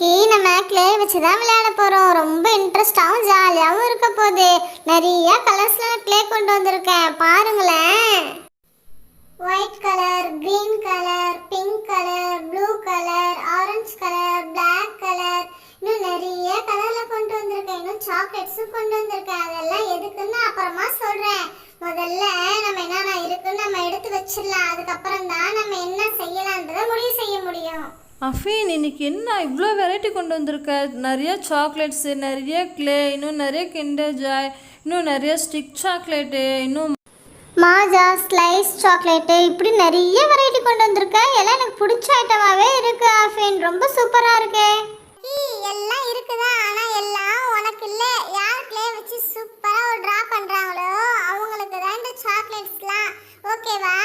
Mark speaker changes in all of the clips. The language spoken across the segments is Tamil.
Speaker 1: இன்னைக்கு நம்ம கிளே வச்சு தான் விளையாட போகிறோம். ரொம்ப இன்ட்ரெஸ்டாகவும் ஜாலியாகவும் இருக்க போகுது. நிறைய கலர்ஸில் கிளே கொண்டு வந்திருக்கேன், பாருங்களேன். White colour, green colour, pink colour, blue colour, orange colour, black colour, இன்னும் நிறைய கலரில் கொண்டு வந்திருக்கேன். இன்னும் சாக்லேட்ஸும் கொண்டு வந்திருக்கேன். அதெல்லாம் எதுக்குன்னு அப்புறமா சொல்கிறேன். முதல்ல நம்ம என்னென்ன இருக்குன்னு நம்ம எடுத்து வச்சிடலாம். அதுக்கப்புறம் தான் நம்ம என்ன செய்யலான்றதை முடிவு செய்ய முடியும்.
Speaker 2: அஃபீன், இன்னைக்கு என்ன இவ்வளோ வெரைட்டி கொண்டு வந்திருக்க? நிறைய சாக்லேட்ஸு, நிறைய கிளே, இன்னும் நிறைய கிண்டர் ஜாய், இன்னும் நிறைய ஸ்டிக் சாக்லேட்டு, இன்னும்
Speaker 1: மாஜா ஸ்லைஸ் சாக்லேட்டு, இப்படி நிறைய வெரைட்டி கொண்டு வந்திருக்கேன். எல்லாம் எனக்கு பிடிச்ச ஐட்டமாகவே இருக்கு அஃபீன். ரொம்ப சூப்பராக இருக்கு. எல்லாம் இருக்குதா, ஆனால் எல்லாம் உனக்கு இல்லை. யார் கிளே வச்சு சூப்பராக ஒரு ட்ரா பண்ணுறாங்களோ அவங்களுக்கு தான் இந்த சாக்லேட்ஸ்லாம். ஓகேவா?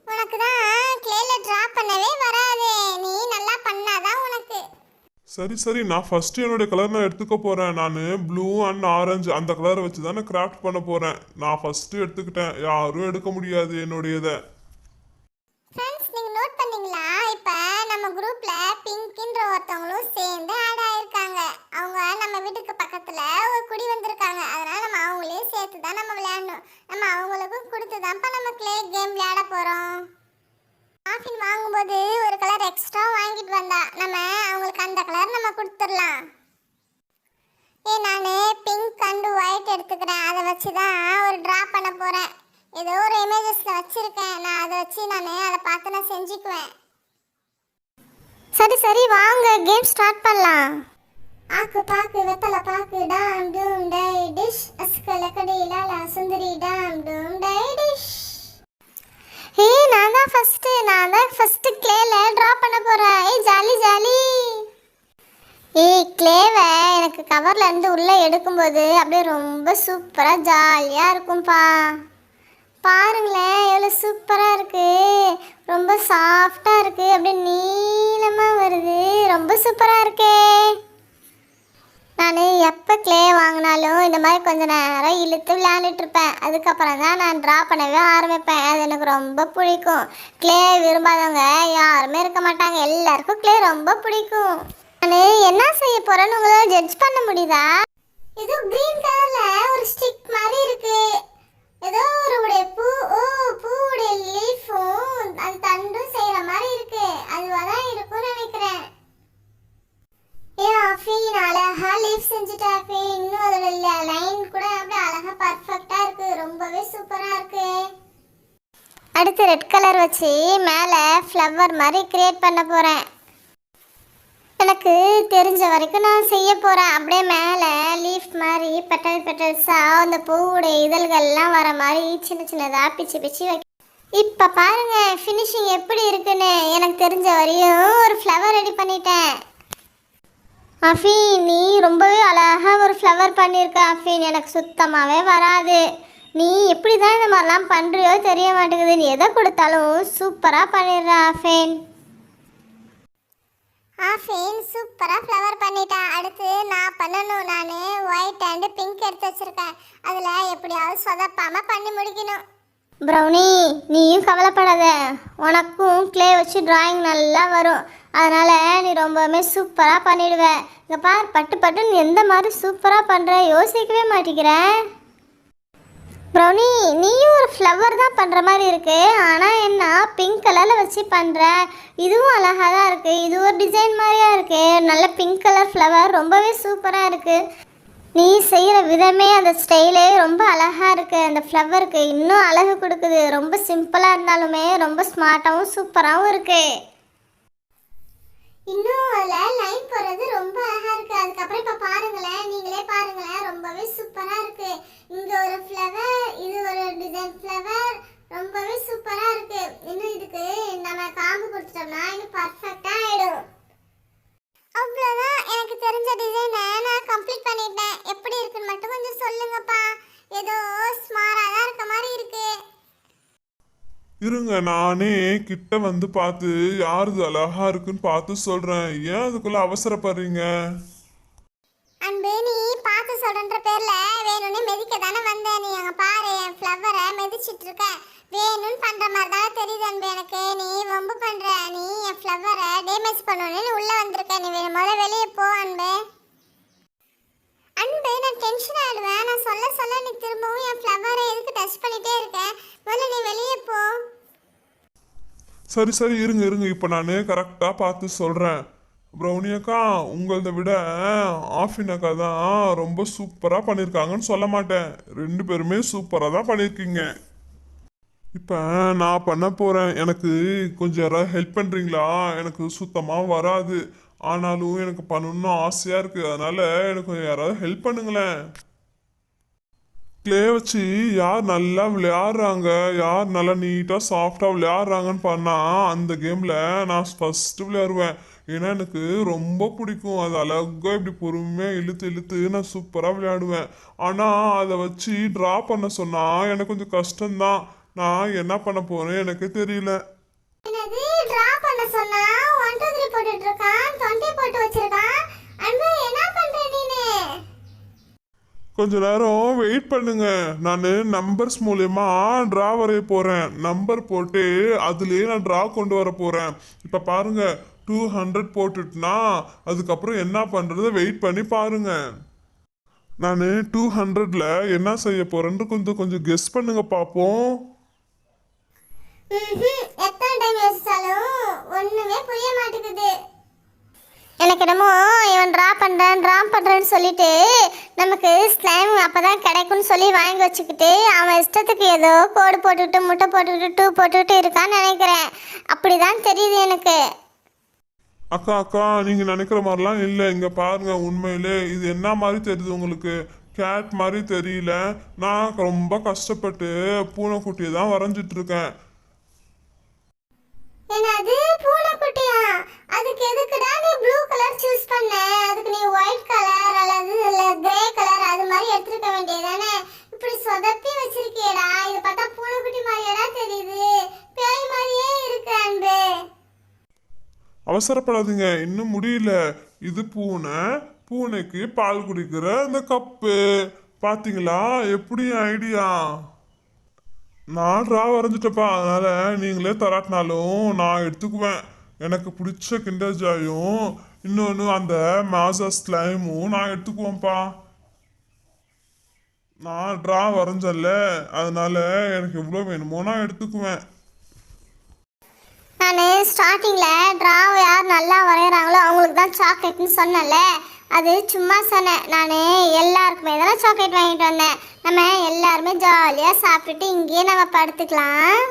Speaker 1: உனக்கு தான் கிளேல ட்ரா பண்ணவே வராது. நீ நல்லா பண்ணாதான் உனக்கு.
Speaker 3: சரி நான் ஃபர்ஸ்ட் என்னோட கலர் நான் எடுத்துக்க போறேன். நான் ப்ளூ அண்ட் ஆரஞ்சு அந்த கலரை வச்சு தான் நான் கிராஃப்ட் பண்ண போறேன். நான் ஃபர்ஸ்ட் எடுத்துக்கிட்டேன், யாரும் எடுக்க முடியாது என்னுடையதை.
Speaker 1: ஃப்ரெண்ட்ஸ், நீங்க நோட் பண்ணீங்களா? இப்போ நம்ம குரூப்ல பிங்க்ன்ற ஒருத்தவங்களும் சேர்ந்து ஆட் ஆயிருக்காங்க. அவங்க நம்ம வீட்டுக்கு பக்கத்துல ஒரு குடி வந்திருக்காங்க. அதனால நம்ம அவங்களையும் சேர்த்து தான் நம்ம விளையாடணும். நம்ம அவங்களுக்கும் கொடுத்து தான்ப்பா நம்ம கிளே கேம் விளையாட போறோம். ஆஃபின் வாங்கும்போது ஒரு கலர் எக்ஸ்ட்ரா வாங்கிட்டு வந்தா நம்ம அவங்களுக்கு அந்த கலர் நம்ம கொடுத்துடலாம். நான் பிங்க் அண்ட் ஒயிட் எடுத்துக்கிறேன். அதை வச்சு தான் ஒரு ட்ரா பண்ண போகிறேன். ஏதோ ஒரு இமேஜஸில் வச்சுருக்கேன். நான் அதை வச்சு அதை பார்த்து நான் செஞ்சுக்குவேன். சரி வாங்க கேம் ஸ்டார்ட் பண்ணலாம். ஆக்கு பாக்கு வெத்தலை பாக்கு டாம் டூம் டை டிஷ் அஸ்கல கடிலாலா சுந்தரி டாம் டூம் டை டிஷ். நான் தான் ஃபர்ஸ்ட் கிளேல டிரா பண்ண போறேன். ஜாலி. கிளேவை எனக்கு கவர்ல இருந்து உள்ள எடுக்கும்போது அப்படியே ரொம்ப சூப்பரா ஜாலியா இருக்கும்பா. பாருங்களேன், எவ்வளோ சூப்பரா இருக்கு. ரொம்ப சாஃப்டா இருக்கு, அப்படியே நீளமா வருது. ரொம்ப சூப்பரா இருக்கே. நான் எப்போ கிளே வாங்கினாலும் இந்த மாதிரி கொஞ்சம் நேரம் இழுத்து விளையாண்டுட்டு இருப்பேன். அதுக்கப்புறம் தான் நான் ட்ரா பண்ணவே ஆரம்பிப்பேன். அது எனக்கு ரொம்ப பிடிக்கும். கிளே விரும்பாதவங்க யாருமே இருக்க மாட்டாங்க. எல்லாருக்கும் கிளே ரொம்ப பிடிக்கும். நான் என்ன செய்ய போறேன்னு உங்களால் ஜட்ஜ் பண்ண முடியுதா? ஏதோ கிரீன் கலர்ல ஒரு ஸ்டிக் மாதிரி இருக்கு. ஏதோ ஒரு பூவுடைய லீஃபும் அது தண்டும் செய்யற மாதிரி இருக்கு. அதுவாதான் இருக்கும்னு நினைக்கிறேன். அஃபீன், அழகா லீஃப் செஞ்சுட்டா அஃபீன். இன்னும் அதோட லைன் கூட அப்படியே அழகா பர்ஃபெக்டா இருக்கு. ரொம்பவே சூப்பரா இருக்கு. அடுத்து ரெட் கலர் வச்சு மேலே ஃப்ளவர் மாதிரி கிரியேட் பண்ண போறேன். எனக்கு தெரிஞ்ச வரைக்கும் நான் செய்ய போறேன். அப்படியே மேலே லீஃப் மாதிரி பெட்டல்ஸா அந்த பூவுடைய இதழ்கள்லாம் வர மாதிரி சின்னதாக பிச்சு வைக்க. இப்போ பாருங்க ஃபினிஷிங் எப்படி இருக்குன்னு. எனக்கு தெரிஞ்ச வரையும் ஒரு ஃப்ளவர் ரெடி பண்ணிட்டேன். அஃபீன், நீ ரொம்பவே அழகாக ஒரு ஃப்ளவர் பண்ணியிருக்க அஃபீன். எனக்கு சுத்தமாகவே வராது. நீ எப்படி தான் இந்த மாதிரிலாம் பண்ணுறியோ தெரிய மாட்டேங்குது. நீ எதை கொடுத்தாலும் சூப்பராக பண்ணிடுற அஃபீன். சூப்பராக ஃப்ளவர் பண்ணிட்டா. அடுத்து நான் பண்ணணும். நான் ஒயிட் அண்டு பிங்க் எடுத்து வச்சுருக்கேன். அதில் எப்படியாவது சொதப்பாமல் பண்ணி முடிக்கணும். ப்ரௌனி, நீயும் கவலைப்படாத. உனக்கும் கிளே வச்சு டிராயிங் நல்லா வரும். அதனால் நீ ரொம்பவுமே சூப்பராக பண்ணிடுவேன். இங்கே பார், பட்டுன்னு எந்த மாதிரி சூப்பராக பண்ணுற, யோசிக்கவே மாட்டேங்கிற. ப்ரௌனி, நீயும் ஒரு ஃப்ளவர் தான் பண்ணுற மாதிரி இருக்கு. ஆனால் என்ன பிங்க் கலரில் வச்சு பண்ணுற. இதுவும் அழகாக தான் இருக்குது. இது ஒரு டிசைன் மாதிரியா இருக்குது. நல்ல பிங்க் கலர் ஃப்ளவர் ரொம்பவே சூப்பராக இருக்குது. நீ செய்கிற விதமே அந்த ஸ்டைலே ரொம்ப அழகாக இருக்குது. அந்த ஃப்ளவருக்கு இன்னும் அழகு கொடுக்குது. ரொம்ப சிம்பிளாக இருந்தாலுமே ரொம்ப ஸ்மார்ட்டாகவும் சூப்பராகவும் இருக்குது. இன்னும் அதில் லைன் போடுறது ரொம்ப அழகாக இருக்குது. அதுக்கப்புறம் இப்போ பாருங்களேன், நீங்களே பாருங்களேன், ரொம்பவே சூப்பராக இருக்குது. இங்கே ஒரு ஃப்ளவர், இது ஒரு டிசைன் ஃப்ளவர், ரொம்பவே சூப்பராக இருக்குது. இன்னும் இதுக்கு நம்ம காம்பு கொடுத்துட்டோம்னா இன்னும் பர்ஃபெக்டாக ஆகிடும். அவ்வளோதான், எனக்கு தெரிஞ்ச டிசைனை நான் கம்ப்ளீட் பண்ணிட்டேன். எப்படி இருக்குன்னு மட்டும் கொஞ்சம் சொல்லுங்கப்பா. ஏதோ ஸ்மாராக தான் இருக்க மாதிரி இருக்கு.
Speaker 3: இருங்க, நானே கிட்ட வந்து பார்த்து யாருது அழகா இருக்குன்னு பார்த்து சொல்றேன். ஏன் அதுக்குள்ள அவசரப்படுறீங்க?
Speaker 1: அன்பு, நீ பார்த்து சொல்றன்ற பேர்ல வேணும்னு மெதிக்க தானே வந்தேன். நீ அங்க பாரு, என் ஃப்ளவரை மெதிச்சிட்டு இருக்க. வேணும்னு பண்ற மாதிரி தான் தெரியுது அன்பு எனக்கு. நீ வம்பு பண்ற. நீ என் ஃப்ளவரை மேட்ச் பண்ணணும்னு உள்ள வந்திருக்கேன். நீ முதல்ல வெளியே போ அன்பு. அன்பு, நான் டென்ஷன் ஆயிடுவேன். நான் சொல்ல நீ திரும்பவும் என் ஃப்ளவரை எதுக்கு டச் பண்ணிட்டே இருக்கேன்? முதல்ல நீ வெளியே போ.
Speaker 3: சரி சரி இருங்க இப்போ நான் கரெக்டாக பார்த்து சொல்கிறேன். ப்ரௌனி அக்கா உங்களதை விட ஆஃபின் அக்கா தான் ரொம்ப சூப்பராக பண்ணியிருக்காங்கன்னு சொல்ல மாட்டேன். 2 பேருமே சூப்பராக தான் பண்ணியிருக்கீங்க. இப்போ நான் பண்ண போகிறேன். எனக்கு கொஞ்சம் யாராவது ஹெல்ப் பண்ணுறீங்களா? எனக்கு சுத்தமாக வராது. ஆனாலும் எனக்கு பண்ணணும்னு ஆசையாக இருக்குது. அதனால் எனக்கு யாராவது ஹெல்ப் பண்ணுங்களேன். க்ளே வச்சு யார் நல்லா விளையாடுறாங்க, யார் நல்லா நீட்டாக சாஃப்டாக விளையாடுறாங்கன்னு பண்ணால் அந்த கேமில் நான் ஃபஸ்ட்டு விளையாடுவேன். ஏன்னா எனக்கு ரொம்ப பிடிக்கும். அது அழகாக இப்படி பொறுமையாக இழுத்து நான் சூப்பராக விளையாடுவேன். ஆனால் அதை வச்சு ட்ரா பண்ண சொன்னால் எனக்கு கொஞ்சம் கஷ்டம்தான். நான் என்ன பண்ண போகிறேன் எனக்கு தெரியல.
Speaker 1: என்னது டிரா பண்ண சொன்னா 1 2 3 போட்டுட்டு இருக்கான், 20 போட்டு வச்சிருக்கான். அன்பு, என்ன பண்ற நீனு?
Speaker 3: கொஞ்ச நேரம் வெயிட் பண்ணுங்க. நான் நம்பர்ஸ் மூலயமா ட்ரா வரைய போகிறேன். நம்பர் போட்டு அதுலேயே நான் ட்ரா கொண்டு வர போகிறேன். இப்போ பாருங்க 200 போட்டுட்டுனா அதுக்கப்புறம் என்ன பண்ணுறது வெயிட் பண்ணி பாருங்க. நான் 200ல் என்ன செய்ய போகிறேன்னு கொஞ்சம் கெஸ் பண்ணுங்க பார்ப்போம்.
Speaker 1: எத்தனை டைம் யோசிச்சாலும் ஒண்ணுமே புரிய மாட்டேங்குது. எனக்கு என்னமோ இவன் ட்ரா பண்றேன்னு சொல்லிட்டு நமக்கு ஸ்லைம் அப்பதான் கிடைக்கும்னு சொல்லி வாங்கி வச்சுக்கிட்டு அவன் இஷ்டத்துக்கு ஏதோ கோடு போட்டுக்கிட்டு முட்டை போட்டுக்கிட்டு 2 போட்டுக்கிட்டு இருக்கான்னு நினைக்கிறேன். அப்படிதான் தெரியுது எனக்கு.
Speaker 3: அக்கா நீங்கள் நினைக்கிற மாதிரிலாம் இல்லை. இங்கே பாருங்க, உண்மையிலே இது என்ன மாதிரி தெரியுது உங்களுக்கு? கேட் மாதிரி தெரியல. நான் ரொம்ப கஷ்டப்பட்டு பூனைக்குட்டியை தான் வரைஞ்சிட்டு இருக்கேன்.
Speaker 1: என்னது பூனைக்குட்டியா? அதுக்கு எதுக்குடா நீ ப்ளூ கலர் சூஸ் பண்ண? அதுக்கு நீ ஒயிட் கலர் அல்லது கிரே கலர் அது மாதிரி எடுத்துக்க வேண்டியதானே? இப்படி சொதப்பி வச்சிருக்கேடா. இது பார்த்தா பூனைக்குட்டி மாதிரியாடா தெரியுது, பேய் மாதிரியே இருக்கு அன்பு.
Speaker 3: அவசரப்படாதீங்க, இன்னும் முடியல. இது பூனைக்கு பால் குடிக்கிற அந்த கப்பு. பார்த்தீங்களா எப்படி ஐடியா? நான் ட்ரா வரைஞ்சிட்டப்பா. அதனால் நீங்களே தராட்டினாலும் நான் எடுத்துக்குவேன். எனக்கு பிடிச்ச கிண்டர் ஜாயும் இன்னொன்று அந்த மாசா ஸ்லைமும் நான் எடுத்துக்குவேன்ப்பா. நான் ட்ரா வரைஞ்சல, அதனால எனக்கு எவ்வளோ வேணுமோ நான் எடுத்துக்குவேன்.
Speaker 1: நான் ஸ்டார்டிங்கில் ட்ரா யார் நல்லா வரைகிறாங்களோ அவங்களுக்கு தான் சாக்லேட்னு சொன்னேன்ல, அது சும்மா சொன்னேன். நான் எல்லாருக்குமே தானே சாக்லேட் வாங்கிட்டு வந்தேன். நம்ம எல்லாருமே ஜாலியாக சாப்பிட்டுட்டு இங்கேயே நம்ம படுத்துக்கலாம்.